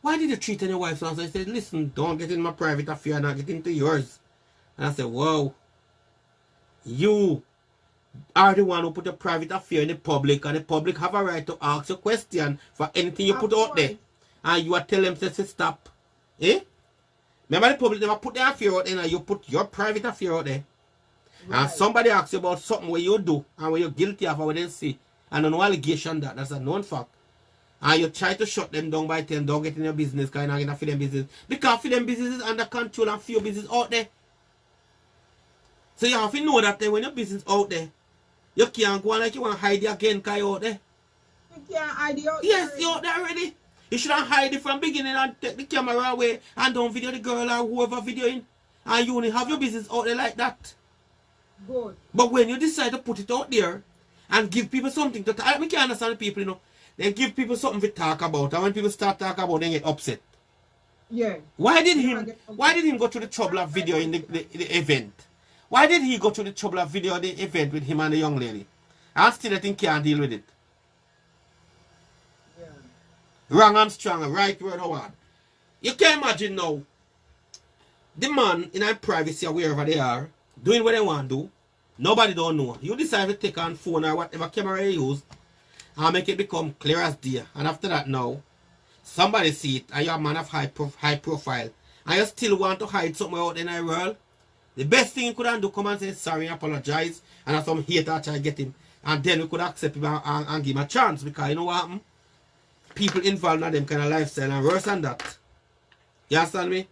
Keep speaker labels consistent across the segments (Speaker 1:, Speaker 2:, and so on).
Speaker 1: why did you treat your wife so? So I said, listen, don't get in my private affair, not get into yours. And I said, whoa, you are the one who put a private affair in the public, and the public have a right to ask you a question for anything you put out there. And you are telling them to stop. Eh? Remember the public never put their affair out there, and you put your private affair out there. Right. And somebody asks you about something where you do and where you're guilty of or what they say. And no allegation that's a known fact. And you try to shut them down by telling don't get in your business because you're not going to feed them business. Because feed them business is under control and few business out there. So you have to know that when your business out there, you can't go on like you want to hide it again because you're out there.
Speaker 2: You can't hide it out there.
Speaker 1: Yes, you're out there already. You shouldn't hide it from beginning and take the camera away and don't video the girl or whoever videoing. And you only have your business out there like that.
Speaker 2: Good.
Speaker 1: But when you decide to put it out there and give people something to talk, I can't understand the people, you know. They give people something to talk about, and when people start talking about it, they get upset.
Speaker 2: Yeah.
Speaker 1: Why did him go through the trouble of video in the event? Why did he go through the trouble of video the event with him and the young lady? And still I think can't deal with it.
Speaker 2: Yeah.
Speaker 1: Wrong and strong, right word or what? You can imagine now, the man in our privacy or wherever they are, doing what they want to do. Nobody don't know. You decide to take on phone or whatever camera you use and make it become clear as day. And after that now, somebody see it and you're a man of high profile and you still want to hide something out in the world. The best thing you could do, come and say sorry and apologize, and have some hater try to get him. And then we could accept him and give him a chance, because you know what happened? People involved in them kind of lifestyle and worse than that. You understand me?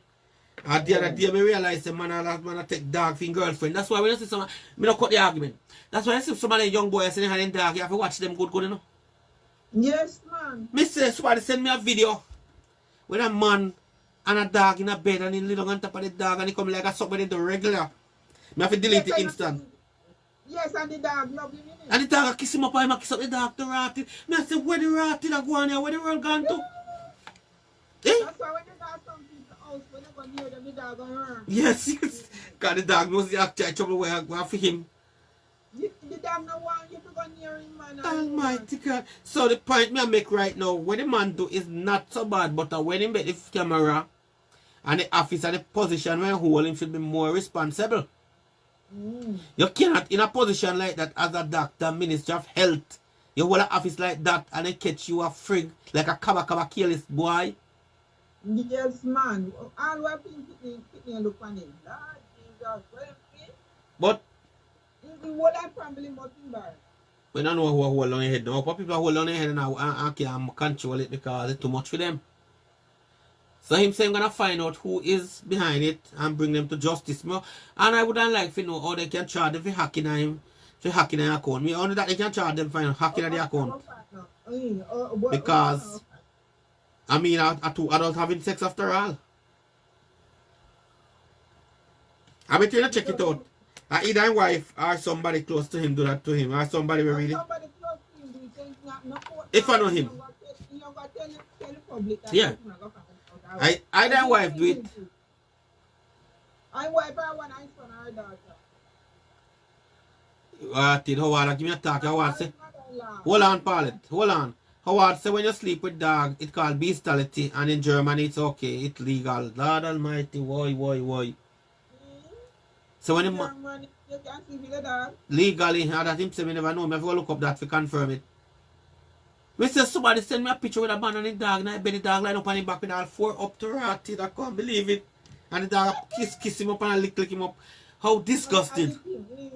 Speaker 1: And the other day, I realized the man I take dog for girlfriend. That's why when you see someone, I don't cut the argument. That's why I see some of the young boys saying they have dog, you have to watch them good, you know?
Speaker 2: Yes, man.
Speaker 1: Me say, somebody send me a video with a man and a dog in a bed and he lay on top of the dog and he come like a somebody into regular. I have to delete it instant.
Speaker 2: Yes, and the dog love him.
Speaker 1: And the dog kiss him up and I kiss up the dog to rotted. I say, where the rotted are going here? Where the world gone to?
Speaker 2: Eh? That's why when the dog comes to the house, when they go near them, the dog going to hurt.
Speaker 1: Yes, yes. Because the dog knows the actual trouble where I go for him.
Speaker 2: The dog no want you to go near him, man.
Speaker 1: Almighty God. So the point me I make right now, what the man do is not so bad, but when he make the camera and the office and the position where he hold him should be more responsible. You cannot, in a position like that as a doctor, Minister of Health, you hold an office like that and they catch you a frig like a kaba careless boy.
Speaker 2: Yes, man. All what people look on him. Lord Jesus,
Speaker 1: but
Speaker 2: what I probably mustn't buy.
Speaker 1: We don't know who hold on your head now. But people hold on your head now and can't control it because it's too much for them. So him saying I'm gonna find out who is behind it and bring them to justice. And I wouldn't like to know how they can charge them for hacking him, for hacking their account. Me only that they can charge them for hacking their account. Because I mean are two adults having sex after all. I'm trying to check it out. Either his wife or somebody close to him do that to him, or somebody will really. If I know him. Yeah. Either his wife do it.
Speaker 2: I wife her one, I son her daughter.
Speaker 1: Howard, give me a talk. Howard say, hold on, Paulette, hold on. Howard say when you sleep with dog, it's called bestiality, and in Germany it's okay, it's legal. Lord Almighty, why? So when
Speaker 2: you can sleep with the dog?
Speaker 1: Legally, that him say me never know. I have to look up that to confirm it. Me say somebody send me a picture with a man and the dog, and I bet the dog line up on his back with all four up to rotted. I can't believe it. And the dog kiss him up and lick him up. How disgusting.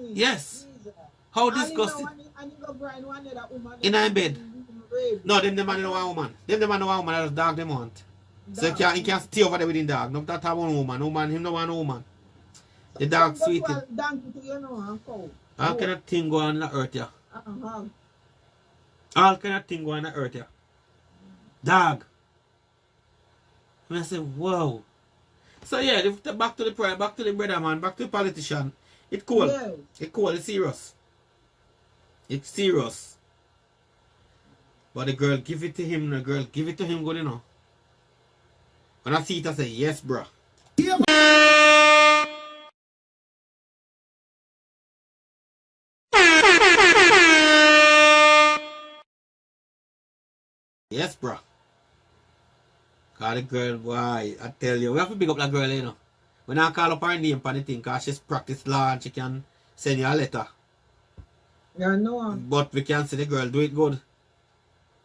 Speaker 1: Yes. How disgusting. In a bed. No, them the man no want woman. Them the man no want woman, that's dog them want. So he can't stay over there with the dog. No that have one woman. Woman, him no want no woman. The dog sweet. All kind of thing go on the earth, yeah. All kind of thing go on the earth, yeah. Dog. And I say, whoa. So yeah, back to the prayer, back to the brother man, back to the politician. It's cool. Yeah. It's cool, it's serious. It's serious. But the girl give it to him, the girl give it to him good, you know. When I see it, I say, yes, bro. Yeah. Yes, bro. Cause the girl, boy, I tell you, we have to pick up that girl, you know. When I call up her name for the thing, cause she's practiced law and she can send you a letter.
Speaker 2: Yeah, no.
Speaker 1: But we can see the girl do it good.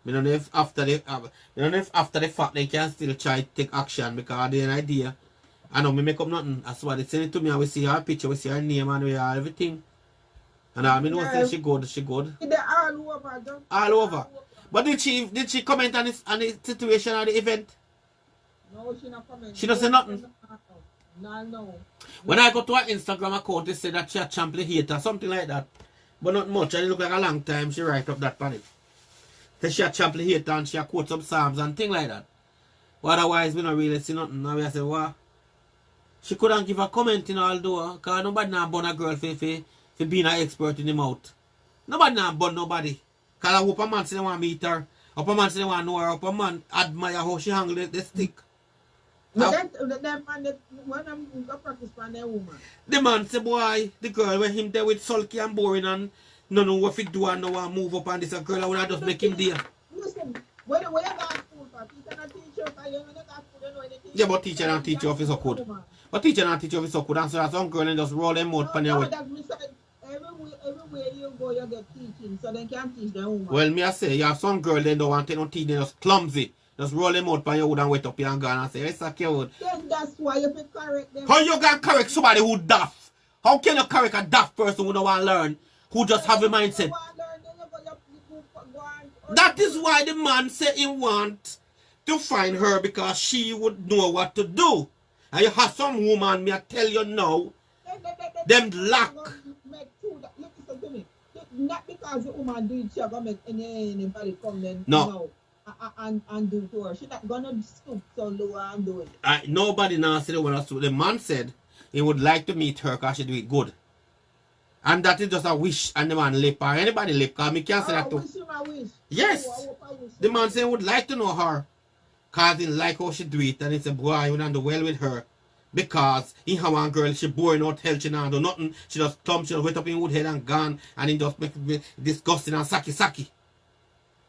Speaker 1: I don't know if after the fact they can still try to take action because they an idea. I know me make up nothing. That's why they send it to me and we see her picture, we see her name and we have everything. And I know say she good.
Speaker 2: They're all over, just
Speaker 1: All over. But did she comment on the situation or the event?
Speaker 2: No, she not comment.
Speaker 1: She don't say nothing.
Speaker 2: No.
Speaker 1: When I go to her Instagram account, they say that she a champion hater, something like that. But not much. And it look like a long time she write up that on it. Say she a champion hater and she a quote some psalms and thing like that. But otherwise, we don't really see nothing. Now we say, what? She couldn't give a comment in all door. Because nobody now burn a girl for being an expert in the mouth. Nobody now burn nobody. Because I hope a man say they want to meet her. Hope a man say they want to know her. Hope a man admire how she handle the stick.
Speaker 2: But that man, when I'm going to practice for that woman.
Speaker 1: The man say, boy, the girl when him there with sulky and boring and no know what he do and no want to move up and this a girl I would have just make him there.
Speaker 2: Listen, when you got school for, teacher and teacher, you don't got school, you know anything.
Speaker 1: Yeah, but teacher and teacher officer could. But teacher and teacher officer could answer that some girl and just roll them out pan your way.
Speaker 2: Everywhere you go, you get teaching, so they can't teach the woman.
Speaker 1: Well, me I say, you have some girl they don't want to take no teaching, they just clumsy. Just roll them out pan your wood and wet up here and gone and say, let's suck your wood.
Speaker 2: Then that's why you have to correct them.
Speaker 1: How you gonna correct somebody who daft? How can you correct a daft person who don't want to learn? Who just have a mindset? That is why the man said he want to find her because she would know what to do. And you have some woman, me I tell you now, them lack.
Speaker 2: Listen to me. Not because the woman do it, she's going to make anybody come then,
Speaker 1: no.
Speaker 2: And do it to her. She's not going to stoop so low and do it.
Speaker 1: Nobody now said what the man said he would like to meet her because she do it good. And that is just a wish and the man lip or anybody lip because me can't say that too.
Speaker 2: Wish.
Speaker 1: Yes.
Speaker 2: I wish
Speaker 1: the man said he would like to know her because he like how she do it and he said boy I would do well with her because he have one girl she boring out hell she not do nothing she just come she just wet up in wood head and gone and he just make it disgusting and sucky.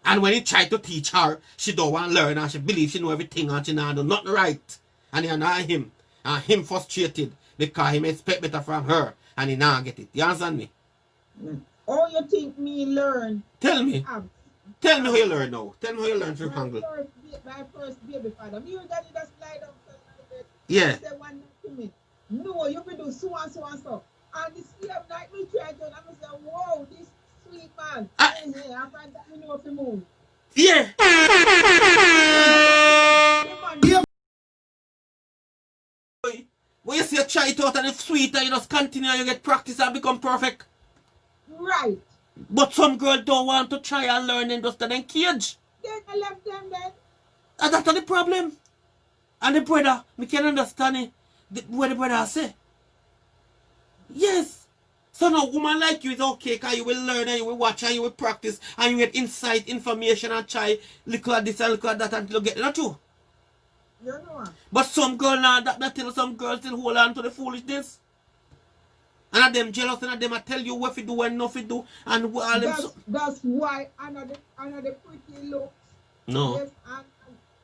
Speaker 1: And when he tried to teach her she don't want to learn and she believe she know everything and she not do nothing right and he annoy him and him frustrated because he expect better from her. And he now get it. You understand me?
Speaker 2: Oh, you think me learn?
Speaker 1: Tell me. Tell me how you learn now. Tell me how you learn from Hangle.
Speaker 2: My first baby father. Me and daddy just slide up.
Speaker 1: Yeah.
Speaker 2: Say one night to me. No, you can do so and so and so. And the same night me try to and I say, whoa, this sweet man. I find that me know if you move.
Speaker 1: Yeah. When you see a try it out and it's sweet and you just continue and you get practice and become perfect.
Speaker 2: Right.
Speaker 1: But some girls don't want to try and learn and just then cage.
Speaker 2: Then I left them then.
Speaker 1: And that's the problem. And the brother, we can understand it. What the brother say. Yes. So now woman like you is okay because you will learn and you will watch and you will practice and you get insight, information and try little at this and little at that until you get it. Not true.
Speaker 2: You know.
Speaker 1: But some girl now that tell some girls still hold on to the foolishness. And of them jealous and of them I tell you what to do and not to do and all them
Speaker 2: that's why another pretty looks.
Speaker 1: no.
Speaker 2: Yes, and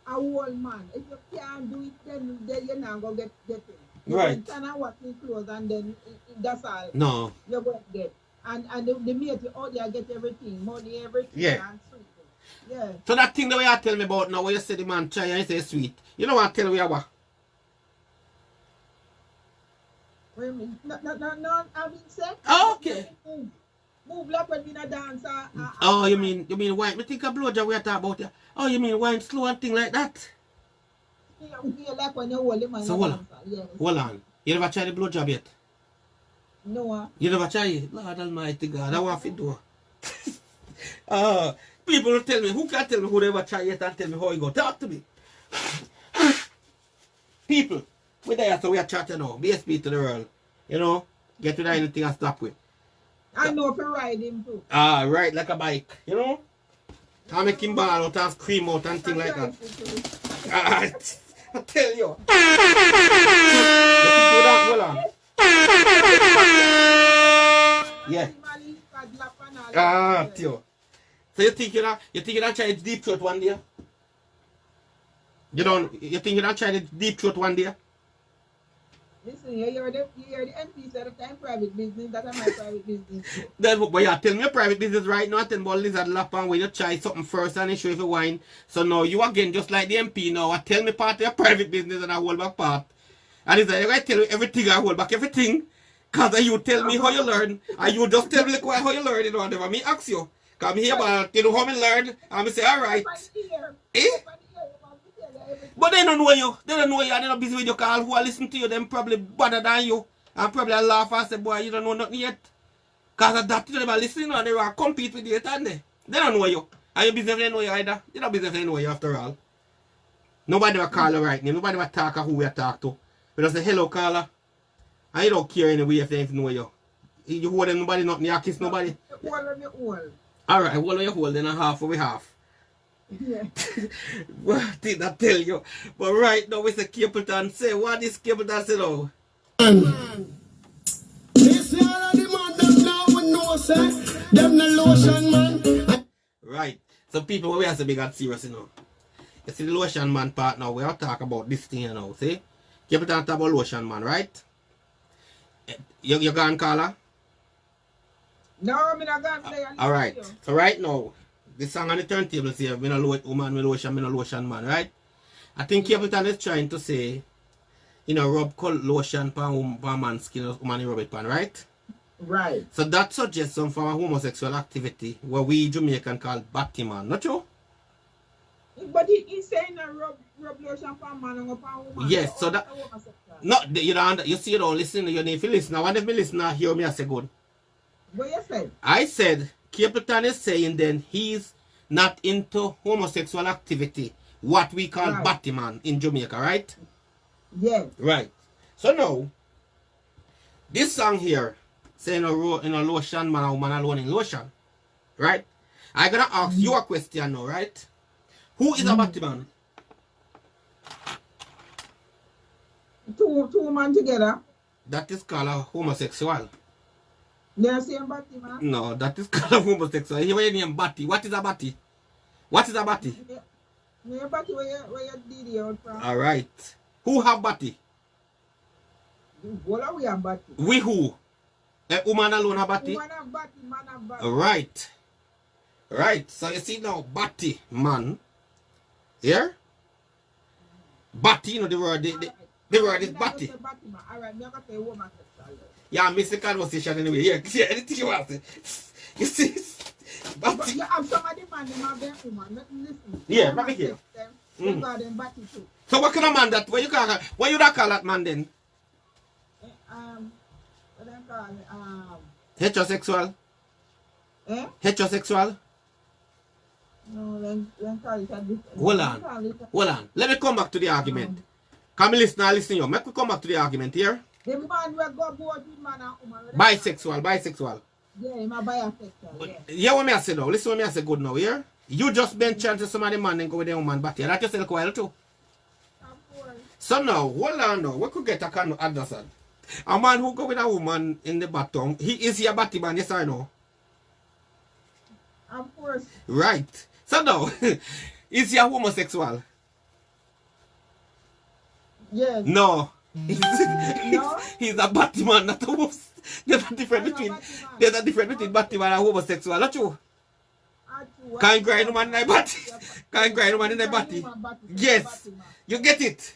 Speaker 2: a old man. If you can't do it then you're not gonna get it. You
Speaker 1: Right.
Speaker 2: can wash your clothes and then that's all.
Speaker 1: No.
Speaker 2: You're going to get. And the mate out there get everything, money, everything.
Speaker 1: Yeah.
Speaker 2: And sweet. Yeah.
Speaker 1: So that thing that you tell me about now, where you say the man try and you say sweet. You know what I tell me what?
Speaker 2: Wait a minute. No, I mean say.
Speaker 1: Oh, okay.
Speaker 2: Move like when we a dancer.
Speaker 1: Oh, you mean wine? Me think a blowjob we are talking about. Oh, you mean wine slow and thing like that?
Speaker 2: Yeah, like when you hold him and
Speaker 1: so hold on.
Speaker 2: Yes.
Speaker 1: Hold on. You never tried the blowjob yet?
Speaker 2: No.
Speaker 1: You never try it? Lord Almighty God, I want to do. People tell me, who can tell me who never try it and tell me how you go? Talk to me. People, we're there so we are chatting now. BSP to the world. You know, get rid of anything and stop with.
Speaker 2: I know if you ride him too.
Speaker 1: Ride like a bike, you know? I make him ball out and scream out and things like that. I tell you. Hold on. Yeah. Tio. So you think you're try deep throat one day? You think you don't try the deep throat one day?
Speaker 2: Listen, you hear the MP said the time private business, that's my private business.
Speaker 1: Then, but you tell me your private business right now, tell about lizard lap and when you try something first and you show if you wine. So now you again, just like the MP now, I tell me part of your private business and I hold back part. And it's like, I tell you everything, I hold back everything. Because you tell me how you learn, and you just tell me like, how you learn, whatever. Me ask you. Come here, but you know how me learn, and I say, alright. Eh? But they don't know you. They don't know you, and they're not busy with your call. Who are listening to you, them probably better than you. And probably laugh and say, boy, you don't know nothing yet. Because of that, they're listening and they will compete with you, and they don't know you. And your business, they know you either. You're not business, they know you after all. Nobody will call you right name. Nobody will talk who we talk to. We just say, hello, caller. And you don't care anyway if they even know you. You hold them, nobody, nothing, you kiss nobody. Alright, hold on your hold, then a half over half.
Speaker 2: Yeah.
Speaker 1: What did I tell you? But right now, it's a Capleton say. What is Capleton say now?
Speaker 3: This year the man them now we know say them the lotion man.
Speaker 1: Right. So people we have to be got serious, you know. You see the lotion man part now, we are talking about this thing you know, see? Capleton talk about lotion man, right? You gone caller?
Speaker 2: No, I'm not going to
Speaker 1: Alright. So right now, this song on the turntable say, me no woman, me no lotion man, right? I think Capleton is trying to say, you know, rub cold lotion pan man's skin, woman rub it pan, right?
Speaker 2: Right.
Speaker 1: So that suggests some form of homosexual activity where we Jamaican call Batman, not true?
Speaker 2: But he's saying a rub lotion pan man and pan woman.
Speaker 1: Yes, so that you don't you see you don't listen, you need to listen. Now, if me listen now, hear me I say good.
Speaker 2: What you said?
Speaker 1: I said Capleton is saying then he's not into homosexual activity, what we call
Speaker 2: Right.
Speaker 1: Batman in Jamaica, right?
Speaker 2: Yes.
Speaker 1: Right. So now, this song here, saying in a lotion man or woman alone in lotion, right? I'm gonna ask you a question now, right? Who is a Batman?
Speaker 2: Two men together.
Speaker 1: That is called a homosexual.
Speaker 2: They're same body man.
Speaker 1: No, that is called a homosexual. Here you name Batty. What is a Batty? What is a Batty?
Speaker 2: Your body where you did it out from.
Speaker 1: Alright. Who have Batty?
Speaker 2: What are we have body?
Speaker 1: We who? A woman alone have Batty?
Speaker 2: Woman have body, man have body.
Speaker 1: Right. Right. So you see now, Batty, man. Here? Batty, you know the word, the word is Batty.
Speaker 2: Alright, me have to say homosexual.
Speaker 1: Yeah, I miss the conversation anyway. Yeah, see anything you want to say. You see?
Speaker 2: But
Speaker 1: Batty.
Speaker 2: you have somebody man, they have their woman. Let me listen.
Speaker 1: Yeah, let me hear.
Speaker 2: They got them body too.
Speaker 1: So what kind of man that? What you don't call that man then?
Speaker 2: What they call it?
Speaker 1: Heterosexual?
Speaker 2: Eh?
Speaker 1: Heterosexual?
Speaker 2: No, then call it a different.
Speaker 1: Hold on. Let me come back to the argument. Come listen you. Make we come back to the argument here.
Speaker 2: The man will go board with man and woman.
Speaker 1: Bisexual.
Speaker 2: Yeah, he's a bisexual. Yeah.
Speaker 1: Hear what me I say now. Listen what me I say good now, here. You just mentioned to somebody man and go with the woman back here. That just a while too.
Speaker 2: Of course.
Speaker 1: So now, hold on now. We could get a kind of understand. A man who go with a woman in the bottom, is he a batty man, yes or no?
Speaker 2: Of course.
Speaker 1: Right. So now, is he a homosexual?
Speaker 2: Yes.
Speaker 1: No.
Speaker 2: No?
Speaker 1: He's a batty man, not a homosexual. There's a difference between batty man and homosexual, not true? Can't grind woman in the body. Can't grind woman in the body. Yes. You get it?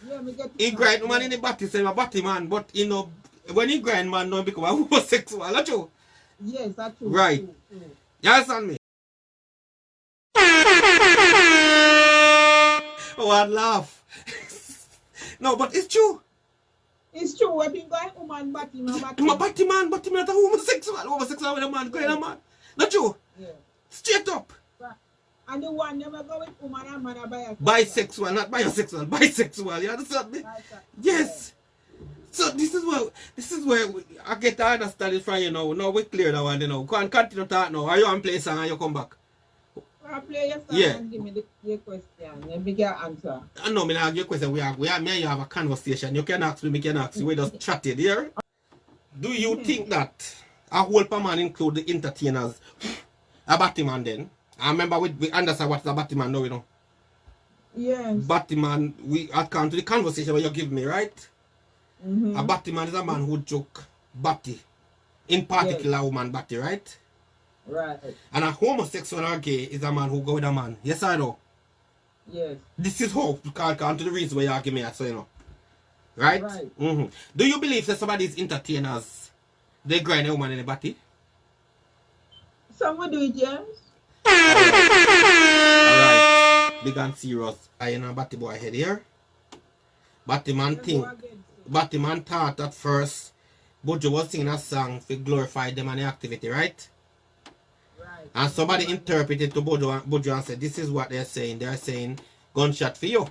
Speaker 2: Yeah, me get it.
Speaker 1: He grind woman in the body, say a batty man, but you know, when he grind man, don't become a homosexual, not true?
Speaker 2: Yes, that's true.
Speaker 1: Right.
Speaker 2: True.
Speaker 1: You understand me? Oh, I'd laugh. No, but it's true.
Speaker 2: It's true. If you go woman body, man body.
Speaker 1: I'm a batty man, but I'm not a homosexual. Homosexual with a man, going a man. Not true?
Speaker 2: Yeah.
Speaker 1: Straight up.
Speaker 2: And the one never go with woman and man are bisexual.
Speaker 1: Bisexual, not bisexual. Bisexual, you understand me? Yes. So this is where I get to understand it from you now. Now we clear that one, you know. Go and continue to talk now. Are you on play song and you come back?
Speaker 2: I play your song
Speaker 1: Yeah.
Speaker 2: and give me your question. Let me get answer.
Speaker 1: I know me not ask you a question. Me and you have a conversation. You can ask me, me can ask you. We just chatted here. Do you think that a whole man include the entertainers? A Batman then? I remember we understand what's a Batman now, you know.
Speaker 2: Yes.
Speaker 1: Batman, I come to the conversation where you give me, right?
Speaker 2: Mm-hmm.
Speaker 1: A Batman is a man who joke Batty. In particular, woman Batty, right?
Speaker 2: Right.
Speaker 1: And a homosexual or gay is a man who go with a man. Yes or no?
Speaker 2: Yes.
Speaker 1: This is how to come to the reason why you argue me, so you know. Right?
Speaker 2: Right.
Speaker 1: Do you believe that some of these entertainers, they grind a woman in the body?
Speaker 2: Some will do it, yes.
Speaker 1: Alright. Big and serious. I know Batty boy head here. Batman think. Batman thought at first Buju was singing a song to glorify them and the activity, right?
Speaker 2: Right.
Speaker 1: And somebody interpreted to Buju and said, this is what they're saying. They're saying gunshot for you.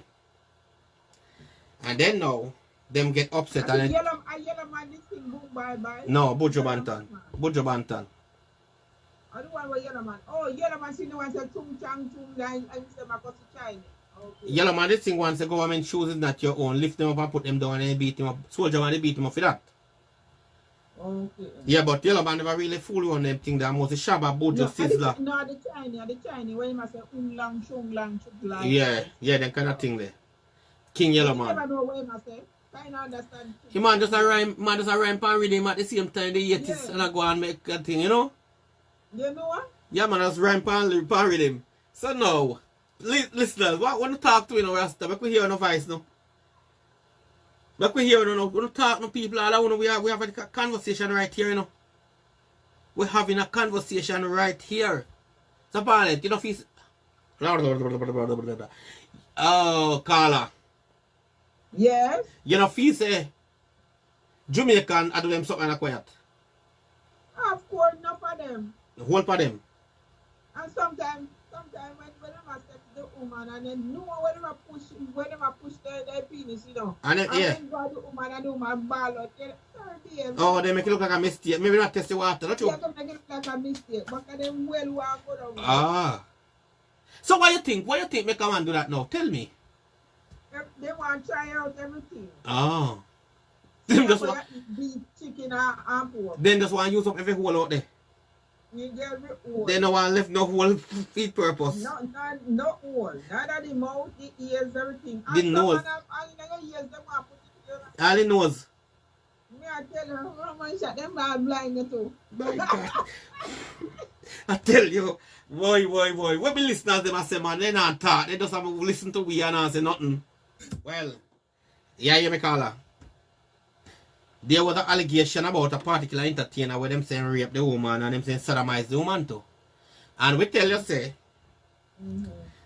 Speaker 1: And then now, them get upset and
Speaker 2: yellow man this thing boom bye bye.
Speaker 1: no, Buju Banton. Buju Banton.
Speaker 2: I don't want yellow man. Oh, yellow man, she know I said tung chang tung line and say my cousin China. Okay.
Speaker 1: Yellow man, this thing once the government shoes is not your own. Lift them up and put them down and they beat him up. Soldier man, they beat him up for that.
Speaker 2: Okay.
Speaker 1: Yeah, but yellow man never really fool you on them thing that most Shabba Buju Sizzler.
Speaker 2: No, the Chinese, when you must say lang, chung lang, chuk lang.
Speaker 1: Yeah, that kind of thing there. King Yellow
Speaker 2: You
Speaker 1: man.
Speaker 2: never know what you must say. Kind of understand.
Speaker 1: He man just a rhyme and read him at the same time the 80s and I go and make a thing, you know?
Speaker 2: You know what?
Speaker 1: Yeah man, just rhyme and read him. So now, listeners, what want to talk to you know, Rasta? Make we hear no voice now. Make we hear no, we don't talk to people all around. We have a conversation right here, you know. We're having a conversation right here. So Paulette, you know, if oh, Carla.
Speaker 2: Yes.
Speaker 1: You know, if you say Jamaican, I do them something like quiet.
Speaker 2: Of course, not for them.
Speaker 1: The whole for them.
Speaker 2: And sometimes when I step to the woman and then no when I push their penis, you know.
Speaker 1: And then, yeah.
Speaker 2: then go to the woman and the woman ball out.
Speaker 1: Oh, they make it look like a mistake. Maybe not test the water, don't you?
Speaker 2: Yeah, they make it look like a mistake. But they well want to go down.
Speaker 1: Ah. So what you think? What you think make a man do that now? Tell me.
Speaker 2: They want to try out everything.
Speaker 1: Oh.
Speaker 2: They
Speaker 1: Them just want,
Speaker 2: beef, chicken and pork.
Speaker 1: then just want to use up every hole out there.
Speaker 2: You get every hole.
Speaker 1: They don't want to left no hole feed purpose.
Speaker 2: No hole. Neither the mouth, the ears, everything.
Speaker 1: The nose.
Speaker 2: All the ears, they want to put it together.
Speaker 1: All he knows.
Speaker 2: Me I tell you, Roman shot them bad blind too.
Speaker 1: My God. I tell you, boy. When we listeners them I say man, they not talk. They just have to listen to we and not say nothing. Well, yeah, you may call her. There was an allegation about a particular entertainer where them saying rape the woman and them saying sodomize the woman too. And we tell you say,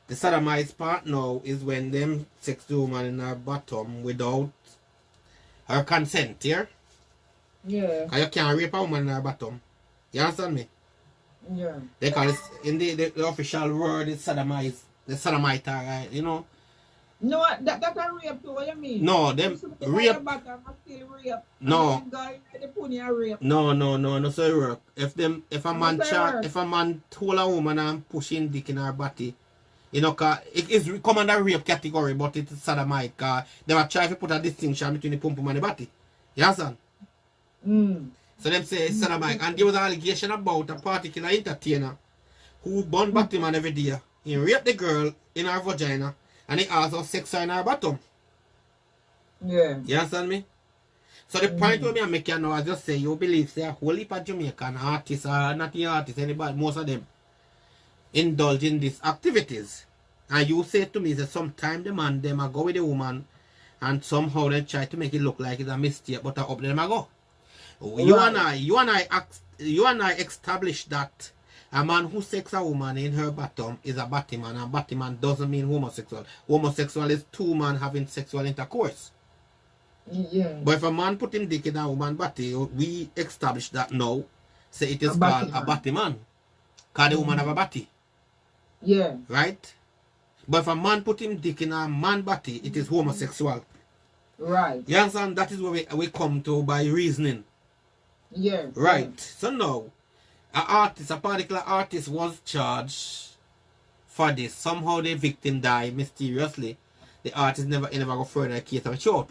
Speaker 1: the sodomize part now is when them sex the woman in her bottom without her consent, yeah?
Speaker 2: Yeah.
Speaker 1: And you can't rape a woman in her bottom. You understand me?
Speaker 2: Yeah.
Speaker 1: They call it, in the official word, it's sodomize, the sodomite, you know?
Speaker 2: No, that a rape too, what you mean?
Speaker 1: No, them rape.
Speaker 2: Still rape.
Speaker 1: No.
Speaker 2: The pony a rape.
Speaker 1: No, so it work. If a man
Speaker 2: so it
Speaker 1: chat,
Speaker 2: work?
Speaker 1: if a man hold a woman and pushing dick in her body, you know, cause it is come under rape category, but it's sodomite, cause they were trying to put a distinction between the pum pum and the body. You understand? So them say it's sodomite. And there was an allegation about a particular entertainer who born Batman every day. He raped the girl in her vagina and he also sex her in her bottom.
Speaker 2: Yeah.
Speaker 1: You understand me? So the point where me I make you now, I just say you believe say a whole heap of Jamaican artists or not even artists, anybody, most of them indulge in these activities. And you say to me that sometimes the man them a go with the woman and somehow they try to make it look like it's a mistake, but up them a go. You and I established that a man who sex a woman in her bottom is a Batman, and Batman doesn't mean homosexual. Homosexual is two men having sexual intercourse.
Speaker 2: Yeah.
Speaker 1: But if a man put him dick in a woman body, we established that now. Say it is
Speaker 2: A
Speaker 1: called a
Speaker 2: Batman.
Speaker 1: Batman. Because the woman have a body.
Speaker 2: Yeah.
Speaker 1: Right? But if a man put him dick in a man body, it is homosexual.
Speaker 2: Right.
Speaker 1: You understand? That is where we come to by reasoning.
Speaker 2: Yeah.
Speaker 1: Right. So now, a particular artist was charged for this. Somehow the victim died mysteriously. The artist never go further case of a short.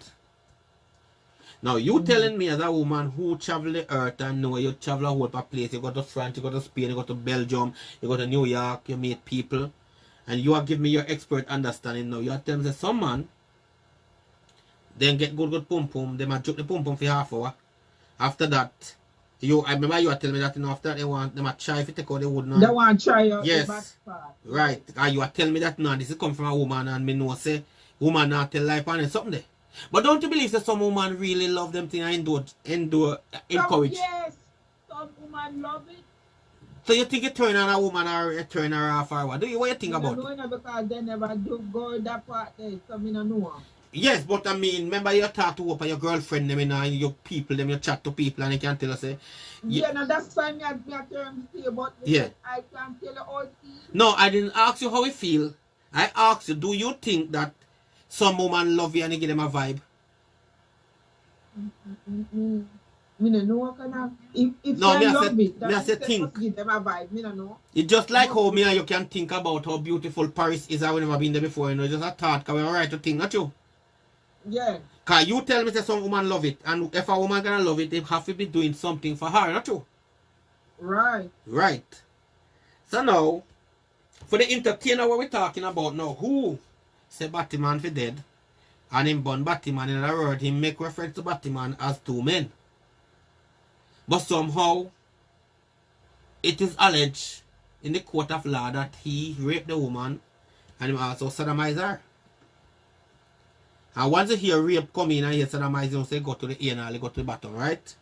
Speaker 1: Now you telling me as a woman who travel the earth and know you travel a whole place, you go to France, you go to Spain, you go to Belgium, you go to New York, you meet people, And you are giving me your expert understanding now. You are telling me that some man, then get good pum pum, they might joke the pum pum for half hour. After that, I remember you are telling me that after that they might try if you take out the wood now.
Speaker 2: They want to try out
Speaker 1: yes.
Speaker 2: the back part.
Speaker 1: Right. And you are telling me that now this is come from a woman and me know say woman not tell life and something there. But don't you believe that some woman really love them thing and encourage?
Speaker 2: Yes, some woman love it.
Speaker 1: So you think you turn on a woman or you turn her off or what? What you think about it?
Speaker 2: No, because they never do go that part there, so I don't know.
Speaker 1: Yes, but I mean, remember you talk to your girlfriend them and your people, them you chat to people and you can tell us say.
Speaker 2: Yeah, no, that's why I turn to you, but
Speaker 1: yeah.
Speaker 2: I can't tell you all things.
Speaker 1: No, I didn't ask you how you feel. I asked you, do you think that some woman love you and you give them a vibe?
Speaker 2: Me no know kind of if no, they love it, that's think. Give them a vibe. Me no know.
Speaker 1: It's just like how me and you can think about how beautiful Paris is. I've never been there before, you know. Just a thought, because we're right to think, not you?
Speaker 2: Yeah.
Speaker 1: Because you tell me that some woman love it, and if a woman gonna love it, they have to be doing something for her, not you?
Speaker 2: Right.
Speaker 1: Right. So now, for the entertainer what we're talking about now, who say Batman for dead, and him born Batman, in other words, he make reference to Batman as two men. But somehow, it is alleged in the court of law that he raped the woman and he also sodomized her. And once you hear rape come in and you sodomize, you say go to the anal, go to the bottom, right?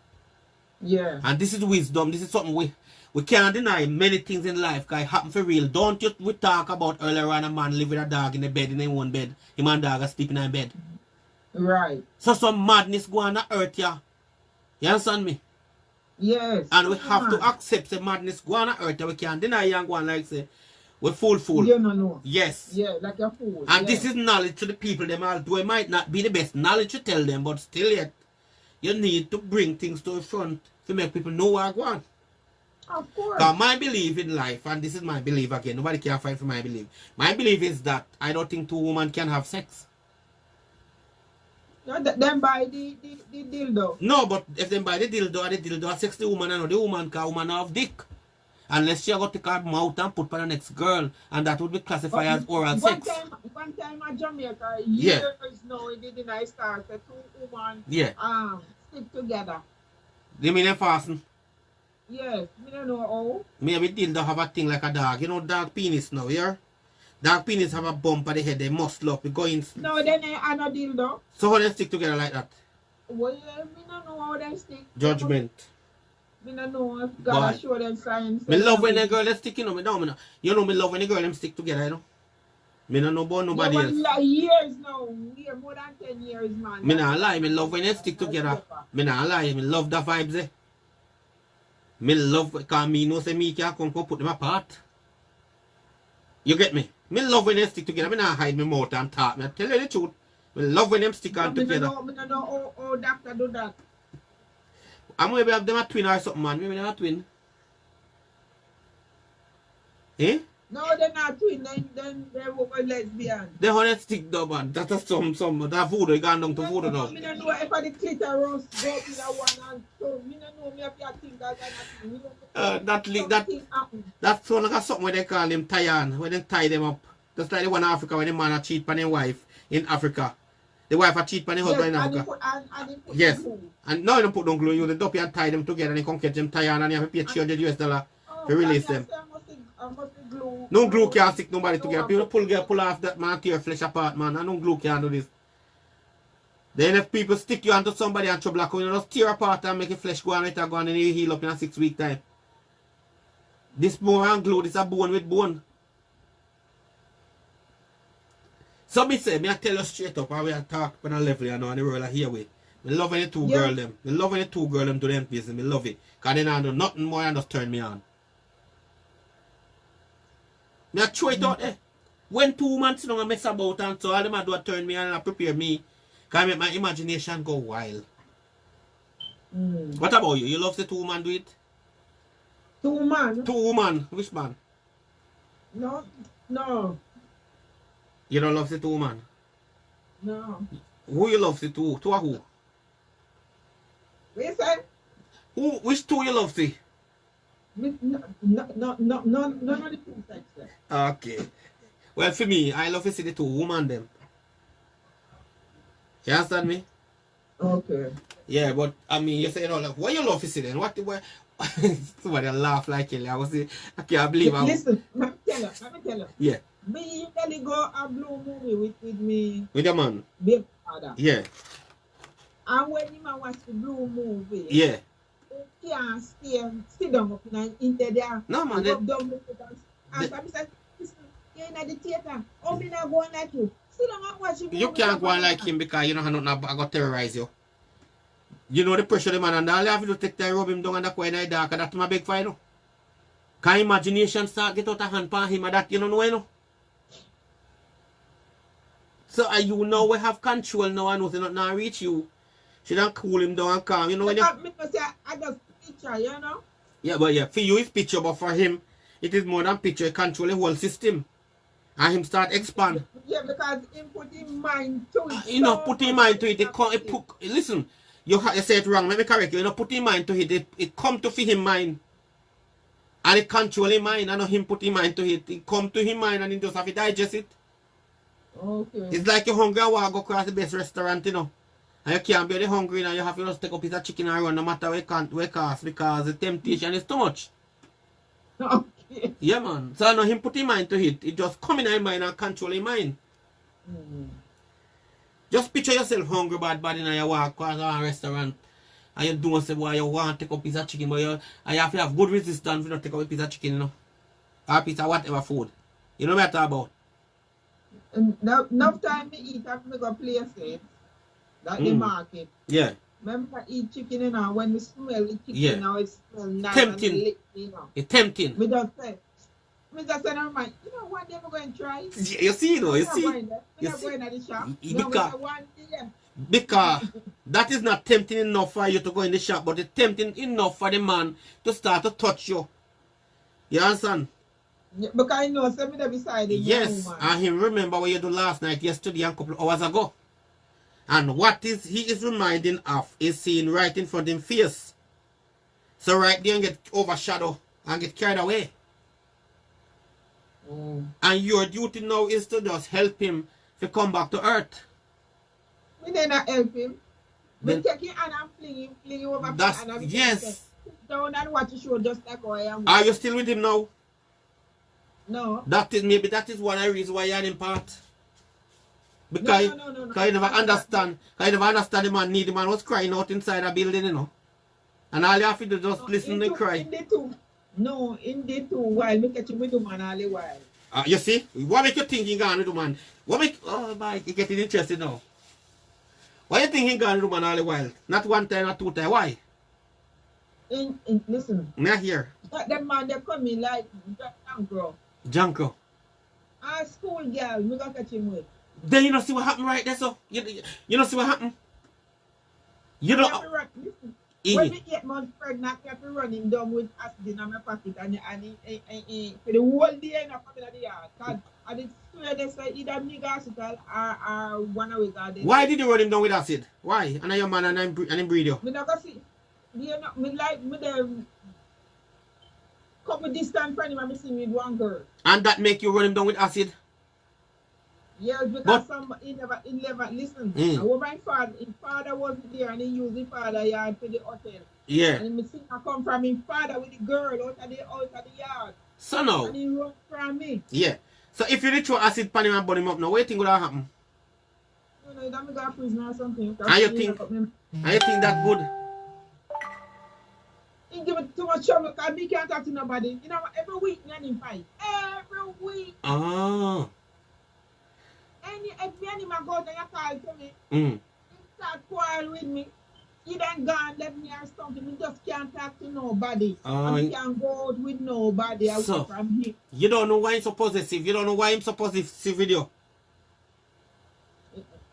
Speaker 2: Yeah.
Speaker 1: And this is wisdom. This is something we can't deny many things in life because it happen for real. Don't you we talk about earlier on a man live with a dog in the bed, in their own bed. Him and dog are sleeping in bed.
Speaker 2: Right.
Speaker 1: So some madness go on the earth, yeah. You understand me?
Speaker 2: Yes.
Speaker 1: And we have to accept the madness go on the earth. We can't deny and go on like say, we're fool.
Speaker 2: Yeah, no.
Speaker 1: Yes.
Speaker 2: Yeah, like a fool.
Speaker 1: And this is knowledge to the people them all do. It might not be the best knowledge to tell them, but still yet, you need to bring things to the front to make people know what go on.
Speaker 2: Of course.
Speaker 1: Because my belief in life, and this is my belief again, nobody can fight for my belief. My belief is that I don't think two women can have sex.
Speaker 2: Then buy the dildo.
Speaker 1: No, but if they buy the dildo and the dildo has sex the woman, I know the woman can woman have dick. Unless she got to take her mouth and put on the next girl, and that would be classified as oral sex.
Speaker 2: One time at Jamaica, years now, it didn't I start the two women stick together.
Speaker 1: You mean they fasten?
Speaker 2: Yes, me don't know how.
Speaker 1: Maybe dildo have a thing like a dog. You know dog penis now, yeah? Dog penis have a bump on the head, they muscle up, they go in.
Speaker 2: No, then they are not dildo.
Speaker 1: So how they stick together like that?
Speaker 2: Well, me don't know how they stick.
Speaker 1: Judgment.
Speaker 2: Me don't know if God show them science.
Speaker 1: Me love when a girl they stick, you know, me don't. You know, me love when a girl them stick together, you know. Me don't know about nobody else.
Speaker 2: Years now, more than 10 years, man.
Speaker 1: Me not lie, me love when they stick together. Me not lie, me love the vibes, eh. Me love, because me know say me can't come put them apart. You get me? Me love when they stick together. Me not hide my mouth and talk. Me tell you the truth. Me love when them stick on together.
Speaker 2: Me don't know how doctor do that.
Speaker 1: I'm maybe have them a twin or something, man. Maybe they're a twin. Eh?
Speaker 2: No, they're not twin. Then they were lesbian.
Speaker 1: They want to stick though, man. That's some that voodoo. You gone down to voodoo now.
Speaker 2: I don't know if I the clitoris go in that one and so. I don't know me if you think
Speaker 1: that's so like something where they call him tie-on, when they tie them up. Just like the one in Africa when the man a cheat on his wife in Africa. The wife a cheat on the husband in Africa. Yes. And now you don't put no glue, you the dopey and tie them together and you can catch them tie-on and you have to pay $300 to release them. No glue can't stick nobody together. People pull off that man, tear flesh apart, man. And no glue can't do this. Then if people stick you onto somebody and trouble, you just tear apart and make your flesh go on it and go on and you heal up in a 6 week time. This more and glue, this a bone with bone. So me say, I tell you straight up, how we talk on a level, you know, and the world are here with. I love when the two girls them. I love when the two girls them do them business. I love it. Because they don't do nothing more than just turn me on. I throw it out there. When 2 months long I mess about and so all them do turn me on and prepare me. Can make my imagination go wild. What about you? You love the 2 man do it?
Speaker 2: 2 man?
Speaker 1: 2 man. Which man?
Speaker 2: No.
Speaker 1: You don't love the 2 man?
Speaker 2: No.
Speaker 1: Who you love the 2? 2 or who?
Speaker 2: What you say?
Speaker 1: Which 2 you love the?
Speaker 2: None of the 2 sex.
Speaker 1: Okay. Well, for me, I love to see the two women them. You understand me?
Speaker 2: Okay.
Speaker 1: Yeah, but I mean, you say, you know, like, what you love to see then? What? Somebody laugh like hell. I was say, I can't believe I.
Speaker 2: Listen, let me tell you.
Speaker 1: Yeah,
Speaker 2: Me usually go a blue movie with me
Speaker 1: with your man.
Speaker 2: big father.
Speaker 1: Yeah,
Speaker 2: And when him a watch the blue movie,
Speaker 1: yeah.
Speaker 2: he can't sit down up in there.
Speaker 1: No, man.
Speaker 2: Rub down with it and I said, listen, you're in the theater. Oh, me not going like you. Sit down and watch the movie.
Speaker 1: You can't go on like him because you know how nothing I got terrorize you. You know the pressure the man and all you have to take time rub him down in the corner in the dark and that's my big fight. You know? Can imagination start get out of hand for him and that you don't know, you know? So you know we have control now and nothing not reach you. She don't cool him down and calm, you know when you...
Speaker 2: Because I just picture, you know?
Speaker 1: Yeah, but yeah, for you it's picture, but for him it is more than picture, it control the whole system. And him start expand.
Speaker 2: Yeah, because him put his mind to it.
Speaker 1: You know, put his mind to it, listen, you say it wrong, let me correct you, you know, put his mind to it, it come to him mind. And it control his mind, I know him put his mind to it, it come to his mind and he just have to digest it.
Speaker 2: Okay.
Speaker 1: It's like you're hungry and want to go across the best restaurant, you know. And you can't be hungry and you have to just take a piece of chicken and run no matter where it cost because the temptation is too much.
Speaker 2: Okay.
Speaker 1: Yeah, man. So I know him put his mind to it. It just come in his mind and control his mind. Just picture yourself hungry bad in your walk across a restaurant and you don't say why you want to take a piece of chicken, but you have to have good resistance if you don't take a piece of chicken, you know. Or a piece of whatever food. You know what I'm talking about?
Speaker 2: Enough time me eat, I have to go places. That the market.
Speaker 1: Yeah.
Speaker 2: Remember eat chicken, you know, when we smell the chicken,
Speaker 1: Yeah.
Speaker 2: you know, it smells nice
Speaker 1: Tempting.
Speaker 2: and lick, you know.
Speaker 1: It's tempting.
Speaker 2: We just say, never mind, you know what, they're going to try?
Speaker 1: You see, you know, you see.
Speaker 2: We're not going to the shop.
Speaker 1: Because that is not tempting enough for you to go in the shop, but it's tempting enough for the man to start to touch you. You understand?
Speaker 2: Yeah, because I know somebody beside him.
Speaker 1: Yes, and he remember what you did last night, yesterday, and a couple of hours ago. And what he is reminding of is seeing right in front of him face. So right there and get overshadowed and get carried away. And your duty now is to just help him to come back to earth.
Speaker 2: We did not help him. We
Speaker 1: Then-
Speaker 2: take him and I'm fling him over.
Speaker 1: That's,
Speaker 2: and
Speaker 1: yes.
Speaker 2: sit down and watch the show just like how I am.
Speaker 1: Are you still with him now?
Speaker 2: No.
Speaker 1: Maybe that is one of the reasons why you're in part. Because
Speaker 2: No.
Speaker 1: Because you never understand. Because you never understand the man need. The man was crying out inside a building, you know. And all you have to do is just listen and cry.
Speaker 2: In the two while me catch him with the man all the while.
Speaker 1: You see? What make you think he gone with the man? Oh my, you getting interested now. Why you think he gone with the man all the while? Not one time, not two times. Why?
Speaker 2: Listen.
Speaker 1: Not here.
Speaker 2: That man they come in like Jankro.
Speaker 1: Janko.
Speaker 2: A school girl, we gonna catch him with.
Speaker 1: Then you don't see what happened right there, so? You don't see what happened? You don't...
Speaker 2: Listen, when we 8 months pregnant, I have to run him down with acid in my pocket and for the whole day in the pocket of the yard. Because I did swear they say either me hospital or one of garden.
Speaker 1: Why did you run him down with acid? Why? And your man and him breed you?
Speaker 2: Me not go see. You know, me like me them couple distance from him and me see me with one girl.
Speaker 1: And that make you run him down with acid?
Speaker 2: Yes, because he never listen. And when his father wasn't there and he used his father yard for the hotel.
Speaker 1: Yeah.
Speaker 2: And me see I come from his father with the girl out of the yard.
Speaker 1: So now.
Speaker 2: And he run from me.
Speaker 1: Yeah. So if you did throw acid pan him and burn him up now, what do you think would have happened?
Speaker 2: No, he don't go to prison or something.
Speaker 1: And you think that good?
Speaker 2: He give it too much trouble because he can't talk to nobody. You know, every week me and him fight. Every week.
Speaker 1: Ah.
Speaker 2: If me and him go out and you call to me,
Speaker 1: Mm.
Speaker 2: he start quarrel with me. He done gone, left me or something. He just can't talk to nobody. And he can't go out with nobody away from him.
Speaker 1: You don't know why he's so possessive. You don't know why he's so possessive with you.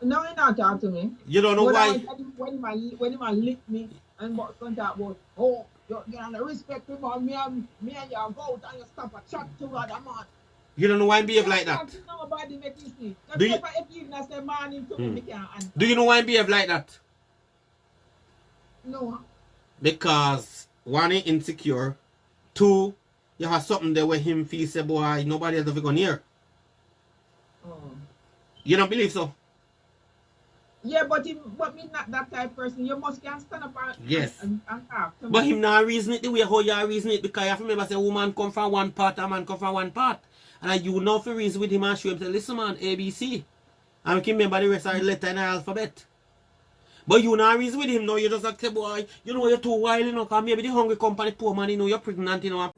Speaker 2: No, he not talk to me.
Speaker 1: You don't know why.
Speaker 2: When he lick me and contact about, oh, you have to respect him or me and you go out and you stop a chat to other man.
Speaker 1: You don't know why he behave like that.
Speaker 2: Nobody make you see.
Speaker 1: Do you,
Speaker 2: Do
Speaker 1: you know why he behave like that?
Speaker 2: No.
Speaker 1: Because one, he insecure. Two, you have something there where him feel say, boy, nobody else ever gonna hear.
Speaker 2: Oh.
Speaker 1: You don't believe so?
Speaker 2: Yeah, but me not that type of person. You must can stand up
Speaker 1: Yes.
Speaker 2: and talk to
Speaker 1: But
Speaker 2: me.
Speaker 1: him not reason it the way how you reason it, because you have to remember say woman come from one part, a man come from one part. And you know for reason with him and show him say, listen man, ABC. And we can remember the rest of the letter in the alphabet. But you not reason with him now, you just like say, boy, you know you're too wild, you know, because maybe the hungry company poor man, you know, you're pregnant, you know.